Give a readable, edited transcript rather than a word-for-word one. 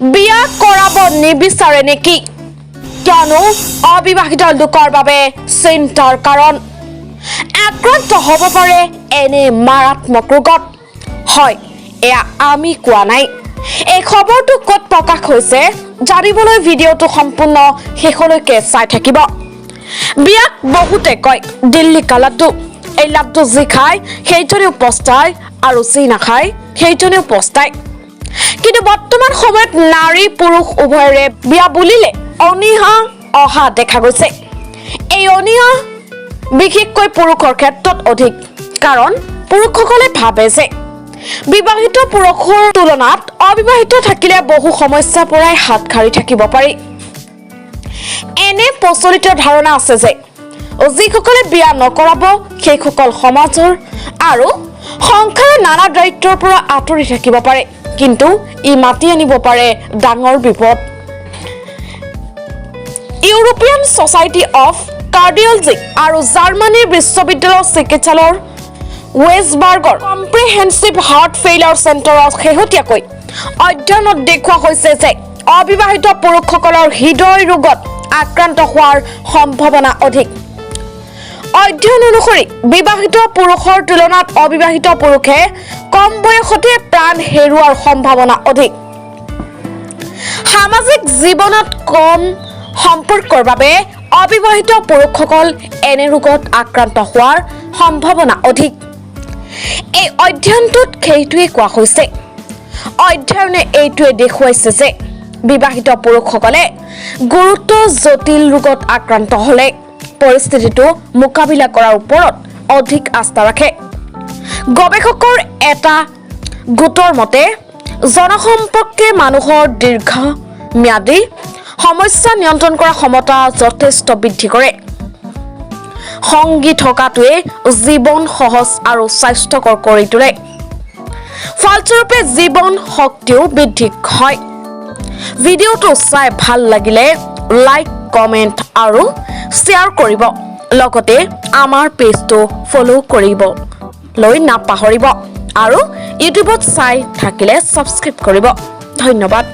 বিয়া কৰাব নিবিচাৰে নেকি কিয়নো অবিবাহিত লোকৰ বাবে চিন্তাৰ কাৰণ আক্ৰান্ত হ'ব পাৰে এনে মাৰাত্মক ৰোগত হয় এয়া আমি কোৱা নাই এই খবৰটো ক'ত প্ৰকাশ হৈছে জানিবলৈ ভিডিঅ'টো সম্পূৰ্ণ শেষলৈকে চাই থাকিব বিয়াক বহুতে কয় দিল্লী কা লাড্ডু এই লাড্ডু যি খায় সেইজনেও পস্তায় আৰু যি নাখায় সেইজনেও পস্তায় কিন্তু বৰ্তমান সময়ত নাৰী পুৰুষ উভয়ৰে বিয়া বুলিলে অনীহা অহা দেখা গৈছে এই অনীহা বিশেষকৈ পুৰুষৰ ক্ষেত্ৰত অধিক কাৰণ পুৰুষসকলে ভাবে যে বিবাহিত পুৰুষৰ তুলনাত অবিবাহিত থাকিলে বহু সমস্যাৰ পৰাই হাত সাৰি থাকিব পাৰি এনে প্ৰচলিত ধাৰণা আছে যে যিসকলে বিয়া নকৰাব সেইসকল সমাজৰ আৰু সংসাৰৰ নানা দায়িত্বৰ পৰা আঁতৰি থাকিব পাৰে কিন্তু ই মাতি আনিব পাৰে ডাঙৰ বিপদ ইউৰোপিয়ান ছ'চাইটি অফ কাৰ্ডিঅলজি আৰু জাৰ্মানীৰ বিশ্ববিদ্যালয়ৰ চিকিৎসালয়ৰ ৱেজবাৰ্গৰ কম্প্ৰিহেনচিভ হাৰ্ট ফেইলাৰ চেণ্টাৰত শেহতীয়াকৈ অধ্যয়নত দেখুওৱা হৈছে যে অবিবাহিত পুৰুষসকলৰ হৃদয় ৰোগত আক্ৰান্ত হোৱাৰ সম্ভাৱনা অধিক অধ্যয়ন অনুসৰি বিবাহিত পুৰুষৰ তুলনাত অবিবাহিত পুৰুষে কম বয়সতে প্ৰাণ হেৰুৱাৰ সম্ভাৱনা অধিক সামাজিক জীৱনত কম সম্পৰ্কৰ বাবে অবিবাহিত পুৰুষসকল এনে ৰোগত আক্ৰান্ত হোৱাৰ সম্ভাৱনা অধিক এই অধ্যয়নটোত সেইটোৱে কোৱা হৈছে অধ্যয়নে এইটোৱে দেখুৱাইছে যে বিবাহিত পুৰুষসকলে গুৰুতৰ জটিল ৰোগত আক্ৰান্ত হ'লে পৰিস্থিতিটো মোকাবিলা কৰাৰ ওপৰত অধিক আস্থা ৰাখে গৱেষকৰ এটা গোটৰ মতে জনসম্পৰ্কে মানুহৰ দীৰ্ঘম্যাদী সমস্যা নিয়ন্ত্ৰণ কৰাৰ ক্ষমতা যথেষ্ট বৃদ্ধি কৰে সংগী থকাটোৱে জীৱন সহজ আৰু স্বাস্থ্যকৰ কৰি তোলে ফলস্বৰূপে জীৱন শক্তিও বৃদ্ধি হয় ভিডিঅ'টো চাই ভাল লাগিলে লাইক কমেন্ট আৰু শ্বেয়াৰ কৰিব লগতে আমাৰ পেজটো ফলো কৰিবলৈ নাপাহৰিব আৰু ইউটিউবত চাই থাকিলে সাবস্ক্ৰাইব কৰিব ধন্যবাদ